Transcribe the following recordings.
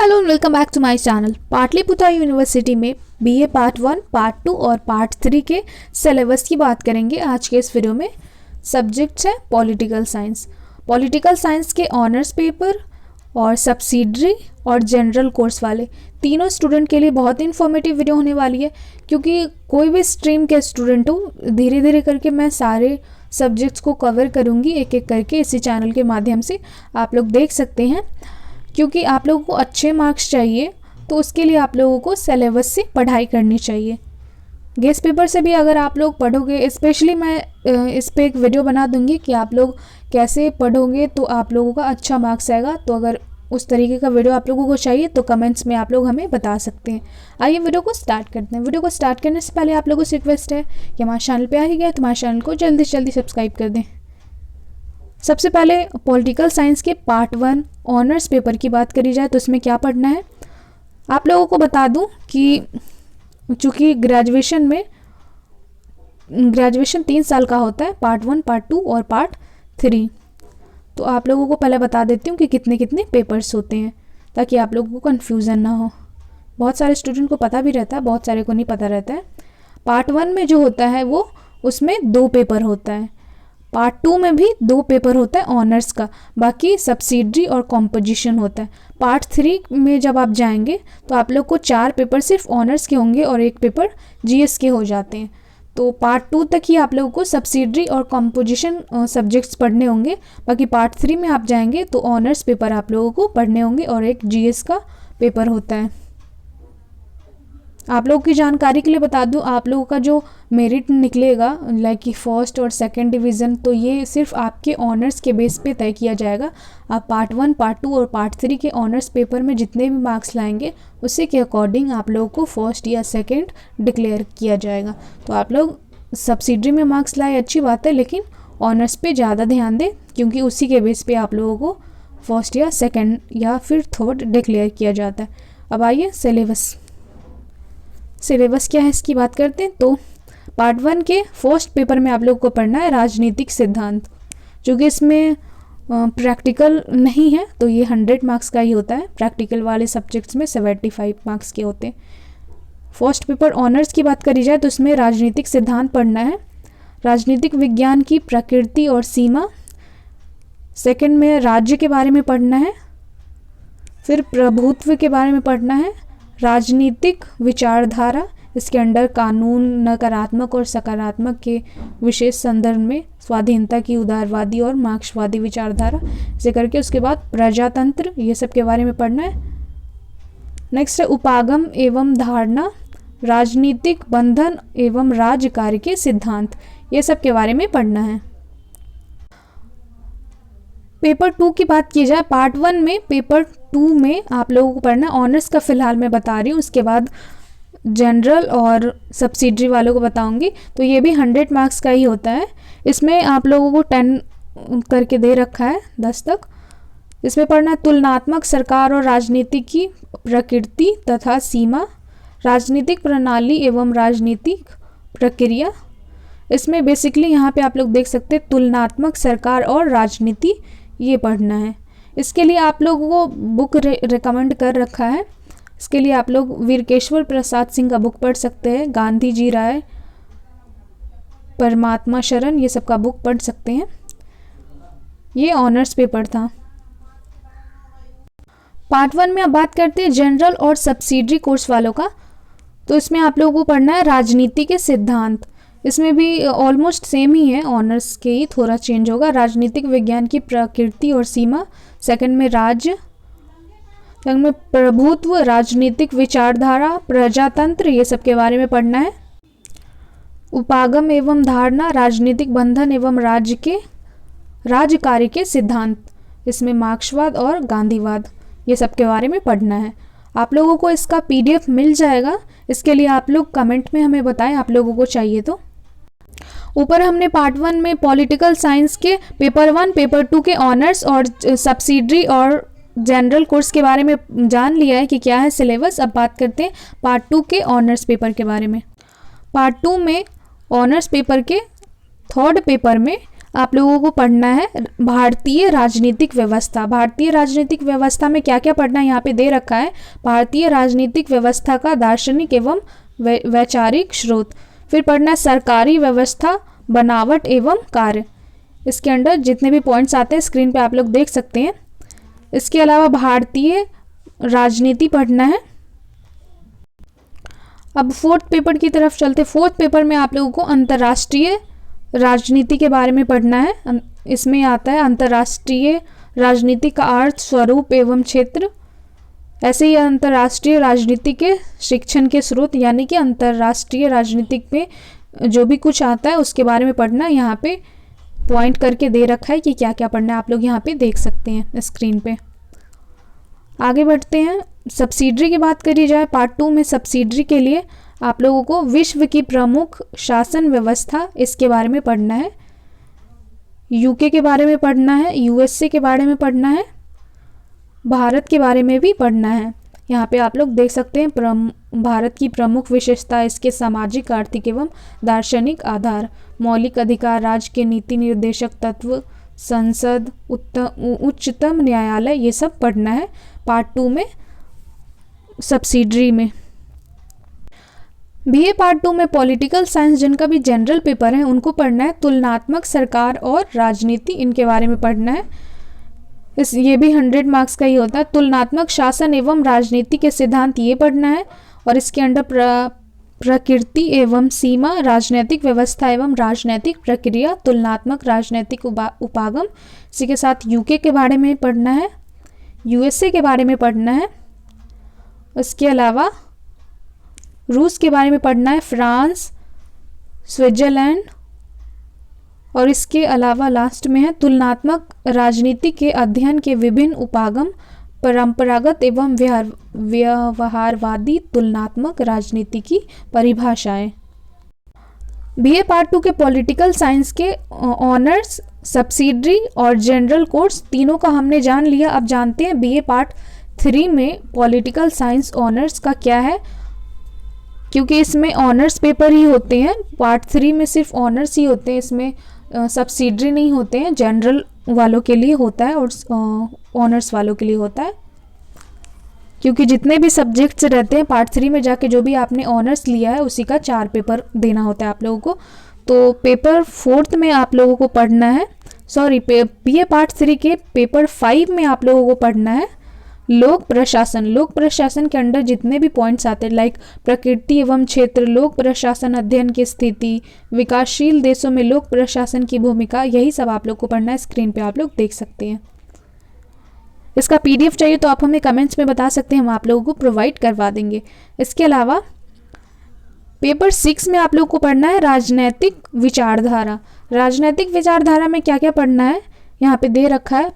Hello and welcome back to my channel. Pataliputra university में BA part 1, part 2 और part 3 के syllabus की बात करेंगे आज के इस वीडियो में। सब्जेक्ट्स है पॉलिटिकल साइंस। पॉलिटिकल साइंस के ऑनर्स पेपर और सब्सिडरी और जनरल कोर्स वाले तीनों स्टूडेंट के लिए बहुत ही इन्फॉर्मेटिव वीडियो होने वाली है, क्योंकि कोई भी स्ट्रीम के स्टूडेंट हो, धीरे धीरे करके मैं सारे सब्जेक्ट्स को कवर करूँगी एक एक करके इसी चैनल के माध्यम से। आप लोग देख सकते हैं, क्योंकि आप लोगों को अच्छे मार्क्स चाहिए तो उसके लिए आप लोगों को सिलेबस से पढ़ाई करनी चाहिए। गेस्ट पेपर से भी अगर आप लोग पढ़ोगे, स्पेशली मैं इस पे एक वीडियो बना दूंगी कि आप लोग कैसे पढ़ोगे तो आप लोगों का अच्छा मार्क्स आएगा। तो अगर उस तरीके का वीडियो आप लोगों को चाहिए तो कमेंट्स में आप लोग हमें बता सकते हैं। आइए वीडियो को स्टार्ट करते हैं। वीडियो को स्टार्ट करने से पहले आप लोगों से रिक्वेस्ट है कि हमारे चैनल पे आ ही गए तो हमारे चैनल को जल्दी से जल्दी सब्सक्राइब कर दें। सबसे पहले पॉलिटिकल साइंस के पार्ट 1 ऑनर्स पेपर की बात करी जाए तो इसमें क्या पढ़ना है। आप लोगों को बता दूं कि चूँकि ग्रेजुएशन 3 साल का होता है, पार्ट 1, पार्ट 2 और पार्ट 3। तो आप लोगों को पहले बता देती हूँ कि कितने कितने पेपर्स होते हैं, ताकि आप लोगों को कन्फ्यूज़न ना हो। बहुत सारे स्टूडेंट को पता भी रहता है, बहुत सारे को नहीं पता रहता है। पार्ट 1 में जो होता है वो उसमें 2 पेपर होता है। पार्ट 2 में भी 2 पेपर होता है ऑनर्स का, बाकी सब्सिडरी और कॉम्पोजिशन होता है। पार्ट 3 में जब आप जाएंगे तो आप लोग को 4 पेपर सिर्फ ऑनर्स के होंगे और 1 पेपर जीएस के हो जाते हैं। तो पार्ट 2 तक ही आप लोगों को सब्सिडरी और कॉम्पोजिशन सब्जेक्ट्स पढ़ने होंगे। बाकी पार्ट 3 में आप जाएंगे तो ऑनर्स पेपर आप लोगों को पढ़ने होंगे और एक जीएस का पेपर होता है। आप लोगों की जानकारी के लिए बता दूं, आप लोगों का जो मेरिट निकलेगा लाइक कि फर्स्ट और सेकंड डिवीज़न, तो ये सिर्फ आपके ऑनर्स के बेस पे तय किया जाएगा। आप पार्ट 1, पार्ट 2 और पार्ट 3 के ऑनर्स पेपर में जितने भी मार्क्स लाएंगे उसी के अकॉर्डिंग आप लोगों को फर्स्ट या सेकंड डिक्लेयर किया जाएगा। तो आप लोग सब्सिडरी में मार्क्स लाए अच्छी बात है, लेकिन ऑनर्स पे ज़्यादा ध्यान दें, क्योंकि उसी के बेस पे आप लोगों को फर्स्ट या सेकेंड या फिर थर्ड डिक्लेयर किया जाता है। अब आइए सिलेबस क्या है इसकी बात करते हैं। तो पार्ट 1 के फर्स्ट पेपर में आप लोगों को पढ़ना है राजनीतिक सिद्धांत, जो कि इसमें प्रैक्टिकल नहीं है तो ये 100 मार्क्स का ही होता है। प्रैक्टिकल वाले सब्जेक्ट्स में 75 मार्क्स के होते हैं। फर्स्ट पेपर ऑनर्स की बात करी जाए तो इसमें राजनीतिक सिद्धांत पढ़ना है, राजनीतिक विज्ञान की प्रकृति और सीमा। सेकंड में राज्य के बारे में पढ़ना है, फिर प्रभुत्व के बारे में पढ़ना है, राजनीतिक विचारधारा, इसके अंडर कानून, नकारात्मक और सकारात्मक के विशेष संदर्भ में स्वाधीनता की उदारवादी और मार्क्सवादी विचारधारा, इसे करके उसके बाद प्रजातंत्र, ये सब के बारे में पढ़ना है। नेक्स्ट है उपागम एवं धारणा, राजनीतिक बंधन एवं राज्य कार्य के सिद्धांत, ये सब के बारे में पढ़ना है। पेपर 2 की बात की जाए, पार्ट 1 में पेपर 2 में आप लोगों को पढ़ना है ऑनर्स का, फिलहाल मैं बता रही हूँ, उसके बाद जनरल और सब्सिडरी वालों को बताऊंगी। तो ये भी 100 मार्क्स का ही होता है। इसमें आप लोगों को 10 करके दे रखा है, 10 तक। इसमें पढ़ना है तुलनात्मक सरकार और राजनीति की प्रकृति तथा सीमा, राजनीतिक प्रणाली एवं राजनीतिक प्रक्रिया। इसमें बेसिकली यहाँ पे आप लोग देख सकते हैं तुलनात्मक सरकार और राजनीति, ये पढ़ना है। इसके लिए आप लोगों को बुक रिकमेंड कर रखा है। इसके लिए आप लोग वीरकेश्वर प्रसाद सिंह का बुक पढ़ सकते हैं, गांधी जी राय, परमात्मा शरण, ये सब का बुक पढ़ सकते हैं। ये ऑनर्स पेपर था। पार्ट 1 में अब बात करते हैं जनरल और सब्सिडरी कोर्स वालों का। तो इसमें आप लोगों को पढ़ना है राजनीति के सिद्धांत। इसमें भी ऑलमोस्ट सेम ही है, ऑनर्स के ही थोड़ा चेंज होगा। राजनीतिक विज्ञान की प्रकृति और सीमा, सेकंड में राज्य, सेकंड में प्रभुत्व, राजनीतिक विचारधारा, प्रजातंत्र, ये सब के बारे में पढ़ना है। उपागम एवं धारणा, राजनीतिक बंधन एवं राज्य कार्य के सिद्धांत, इसमें मार्क्सवाद और गांधीवाद, ये सब के बारे में पढ़ना है। आप लोगों को इसका PDF मिल जाएगा। इसके लिए आप लोग कमेंट में हमें बताएं आप लोगों को चाहिए तो। ऊपर हमने पार्ट 1 में पॉलिटिकल साइंस के पेपर 1, पेपर 2 के ऑनर्स और सब्सिडरी और जनरल कोर्स के बारे में जान लिया है कि क्या है सिलेबस। अब बात करते हैं पार्ट 2 के ऑनर्स पेपर के बारे में। पार्ट 2 में ऑनर्स पेपर के थर्ड पेपर में आप लोगों को पढ़ना है भारतीय राजनीतिक व्यवस्था। भारतीय राजनीतिक व्यवस्था में क्या क्या पढ़ना है यहाँ पे दे रखा है। भारतीय राजनीतिक व्यवस्था का दार्शनिक एवं वैचारिक स्रोत। फिर पढ़ना है सरकारी व्यवस्था, बनावट एवं कार्य। इसके अंदर जितने भी पॉइंट्स आते हैं स्क्रीन पे आप लोग देख सकते हैं। इसके अलावा भारतीय राजनीति पढ़ना है। अब फोर्थ पेपर की तरफ चलते। फोर्थ पेपर में आप लोगों को अंतर्राष्ट्रीय राजनीति के बारे में पढ़ना है। इसमें आता है अंतर्राष्ट्रीय राजनीति का अर्थ, स्वरूप एवं क्षेत्र। ऐसे ही अंतर्राष्ट्रीय राजनीति के शिक्षण के स्रोत, यानी कि अंतर्राष्ट्रीय राजनीतिक में जो भी कुछ आता है उसके बारे में पढ़ना। यहाँ पे पॉइंट करके दे रखा है कि क्या क्या पढ़ना है, आप लोग यहाँ पे देख सकते हैं स्क्रीन पे। आगे बढ़ते हैं। सब्सिडरी की बात करी जाए, पार्ट 2 में सब्सिडरी के लिए आप लोगों को विश्व की प्रमुख शासन व्यवस्था, इसके बारे में पढ़ना है। यूके के बारे में पढ़ना है, यूएसए के बारे में पढ़ना है, भारत के बारे में भी पढ़ना है। यहाँ पे आप लोग देख सकते हैं भारत की प्रमुख विशेषता, इसके सामाजिक, आर्थिक एवं दार्शनिक आधार, मौलिक अधिकार, राज्य के नीति निर्देशक तत्व, संसद, उच्चतम न्यायालय, ये सब पढ़ना है पार्ट 2 में सब्सिडरी में। बीए पार्ट 2 में पॉलिटिकल साइंस, जिनका भी जनरल पेपर है उनको पढ़ना है। तुलनात्मक सरकार और राजनीति, इनके बारे में पढ़ना है। ये भी 100 मार्क्स का ही होता है। तुलनात्मक शासन एवं राजनीति के सिद्धांत, ये पढ़ना है। और इसके अंदर प्रकृति एवं सीमा, राजनीतिक व्यवस्था एवं राजनीतिक प्रक्रिया, तुलनात्मक राजनीतिक उपागम, इसी के साथ यूके के बारे में पढ़ना है, यूएसए के बारे में पढ़ना है। इसके अलावा रूस के बारे में पढ़ना है, फ्रांस, स्विट्जरलैंड। और इसके अलावा लास्ट में है तुलनात्मक राजनीति के अध्ययन के विभिन्न उपागम, परंपरागत एवं व्यवहारवादी तुलनात्मक राजनीति की परिभाषाएं। बीए पार्ट 2 के पॉलिटिकल साइंस के ऑनर्स, सब्सिडरी और जनरल कोर्स तीनों का हमने जान लिया। अब जानते हैं बीए पार्ट 3 में पॉलिटिकल साइंस ऑनर्स का क्या है, क्योंकि इसमें ऑनर्स पेपर ही होते हैं। पार्ट 3 में सिर्फ ऑनर्स ही होते हैं, इसमें सब्सिडरी नहीं होते हैं। जनरल वालों के लिए होता है और ऑनर्स वालों के लिए होता है, क्योंकि जितने भी सब्जेक्ट्स रहते हैं पार्ट 3 में जाके जो भी आपने ऑनर्स लिया है उसी का 4 पेपर देना होता है आप लोगों को। तो पेपर 4 में आप लोगों को पढ़ना है, बीए पार्ट 3 के पेपर 5 में आप लोगों को पढ़ना है लोक प्रशासन। लोक प्रशासन के अंदर जितने भी पॉइंट्स आते हैं, लाइक प्रकृति एवं क्षेत्र, लोक प्रशासन अध्ययन की स्थिति, विकासशील देशों में लोक प्रशासन की भूमिका, यही सब आप लोग को पढ़ना है। स्क्रीन पे आप लोग देख सकते हैं। इसका पीडीएफ चाहिए तो आप हमें कमेंट्स में बता सकते हैं, हम आप लोगों को प्रोवाइड करवा देंगे। इसके अलावा पेपर 6 में आप लोग को पढ़ना है राजनैतिक विचारधारा। राजनैतिक विचारधारा में क्या क्या पढ़ना है यहाँ पे दे रखा है।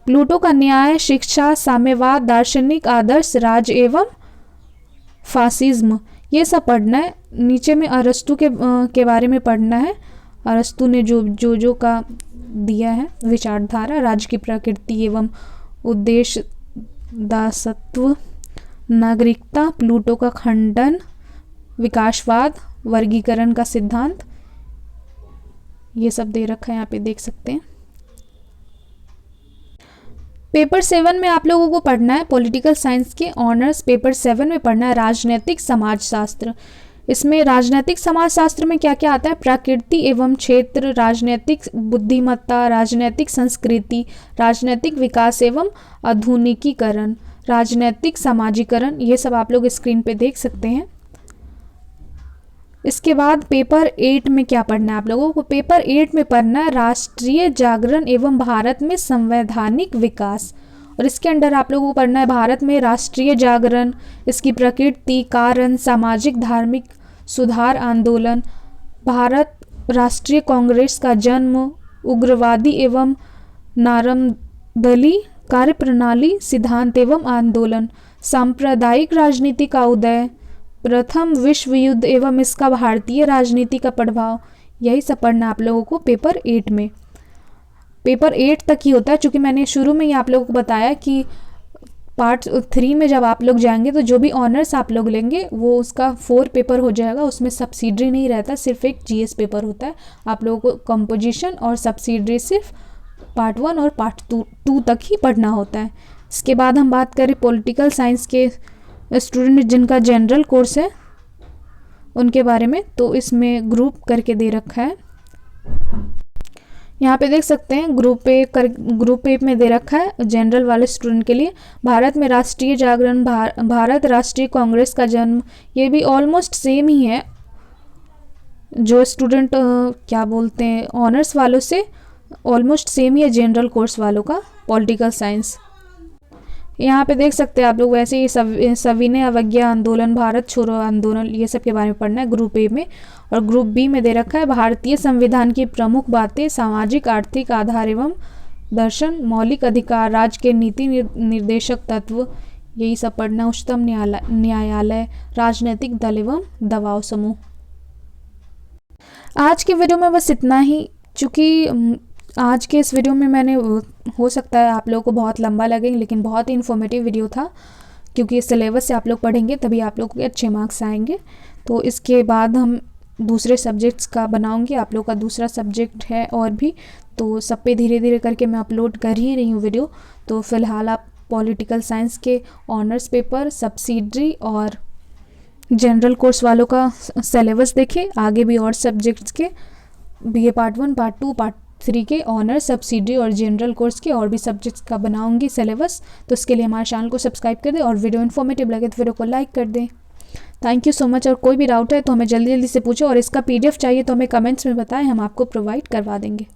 प्लूटो का न्याय, शिक्षा, साम्यवाद, दार्शनिक आदर्श, राज एवं फासिज्म, ये सब पढ़ना है। नीचे में अरस्तु के बारे में पढ़ना है। अरस्तु ने जो का दिया है विचारधारा, राज्य की प्रकृति एवं उद्देश्य, दासत्व, नागरिकता, प्लूटो का खंडन, विकासवाद, वर्गीकरण का सिद्धांत, ये सब दे रखा है, यहाँ पे देख सकते हैं। पेपर 7 में आप लोगों को पढ़ना है पॉलिटिकल साइंस के ऑनर्स। पेपर 7 में पढ़ना है राजनैतिक समाजशास्त्र। इसमें राजनैतिक समाजशास्त्र में क्या क्या आता है, प्रकृति एवं क्षेत्र, राजनैतिक बुद्धिमत्ता, राजनैतिक संस्कृति, राजनैतिक विकास एवं आधुनिकीकरण, राजनैतिक समाजीकरण, ये सब आप लोग स्क्रीन पे देख सकते हैं। इसके बाद पेपर 8 में क्या पढ़ना है आप लोगों को, पेपर 8 में पढ़ना है राष्ट्रीय जागरण एवं भारत में संवैधानिक विकास। और इसके अंदर आप लोगों को पढ़ना है भारत में राष्ट्रीय जागरण, इसकी प्रकृति, कारण, सामाजिक धार्मिक सुधार आंदोलन, भारत राष्ट्रीय कांग्रेस का जन्म, उग्रवादी एवं नारमदली कार्यप्रणाली, सिद्धांत एवं आंदोलन, सांप्रदायिक राजनीति का उदय, प्रथम विश्व युद्ध एवं इसका भारतीय राजनीति का प्रभाव, यही सब पढ़ना आप लोगों को पेपर 8 में। पेपर 8 तक ही होता है, चूँकि मैंने शुरू में ही आप लोगों को बताया कि पार्ट 3 में जब आप लोग जाएंगे तो जो भी ऑनर्स आप लोग लेंगे वो उसका 4 पेपर हो जाएगा, उसमें सब्सिडरी नहीं रहता, सिर्फ एक जीएस पेपर होता है। आप लोगों को कंपोजिशन और सब्सिडरी सिर्फ पार्ट 1 और पार्ट 2 तक ही पढ़ना होता है। इसके बाद हम बात करें पॉलिटिकल साइंस के स्टूडेंट जिनका जनरल कोर्स है उनके बारे में, तो इसमें ग्रुप करके दे रखा है। यहाँ पे देख सकते हैं ग्रुप ए में दे रखा है जनरल वाले स्टूडेंट के लिए, भारत में राष्ट्रीय जागरण, भारत राष्ट्रीय कांग्रेस का जन्म, ये भी ऑलमोस्ट सेम ही है। जो स्टूडेंट क्या बोलते हैं ऑनर्स वालों से ऑलमोस्ट सेम ही है जनरल कोर्स वालों का पॉलिटिकल साइंस। यहाँ पे देख सकते हैं आप लोग वैसे ही सविनय अवज्ञा आंदोलन, भारत छोड़ो आंदोलन, ये सब के बारे में पढ़ना है ग्रुप ए में। और ग्रुप बी में दे रखा है भारतीय संविधान की प्रमुख बातें, सामाजिक आर्थिक आधार एवं दर्शन, मौलिक अधिकार, राज्य के नीति निर्देशक तत्व, यही सब पढ़ना। उच्चतम न्यायालय, राजनीतिक दल एवं दबाव समूह। आज के वीडियो में बस इतना ही। चूँकि आज के इस वीडियो में मैंने, हो सकता है आप लोगों को बहुत लंबा लगे, लेकिन बहुत ही इन्फॉर्मेटिव वीडियो था, क्योंकि इस सिलेबस से आप लोग पढ़ेंगे तभी आप लोगों के अच्छे मार्क्स आएंगे। तो इसके बाद हम दूसरे सब्जेक्ट्स का बनाऊंगी, आप लोग का दूसरा सब्जेक्ट है और भी, तो सब पे धीरे धीरे करके मैं अपलोड कर ही रही हूँ वीडियो। तो फिलहाल आप पॉलिटिकल साइंस के ऑनर्स पेपर, सब्सिडरी और जनरल कोर्स वालों का सिलेबस देखें। आगे भी और सब्जेक्ट्स के बीए पार्ट 1, पार्ट 2, पार्ट 3 के ऑनर, सब्सिडरी और जनरल कोर्स के और भी सब्जेक्ट्स का बनाऊंगी सिलेबस। तो इसके लिए हमारे चैनल को सब्सक्राइब कर दें और वीडियो इन्फॉर्मेटिव लगे तो वीडियो को लाइक कर दें। Thank you so much. और कोई भी डाउट है तो हमें जल्दी जल्दी से पूछो, और इसका पीडीएफ चाहिए तो हमें कमेंट्स में बताएं, हम आपको प्रोवाइड करवा देंगे।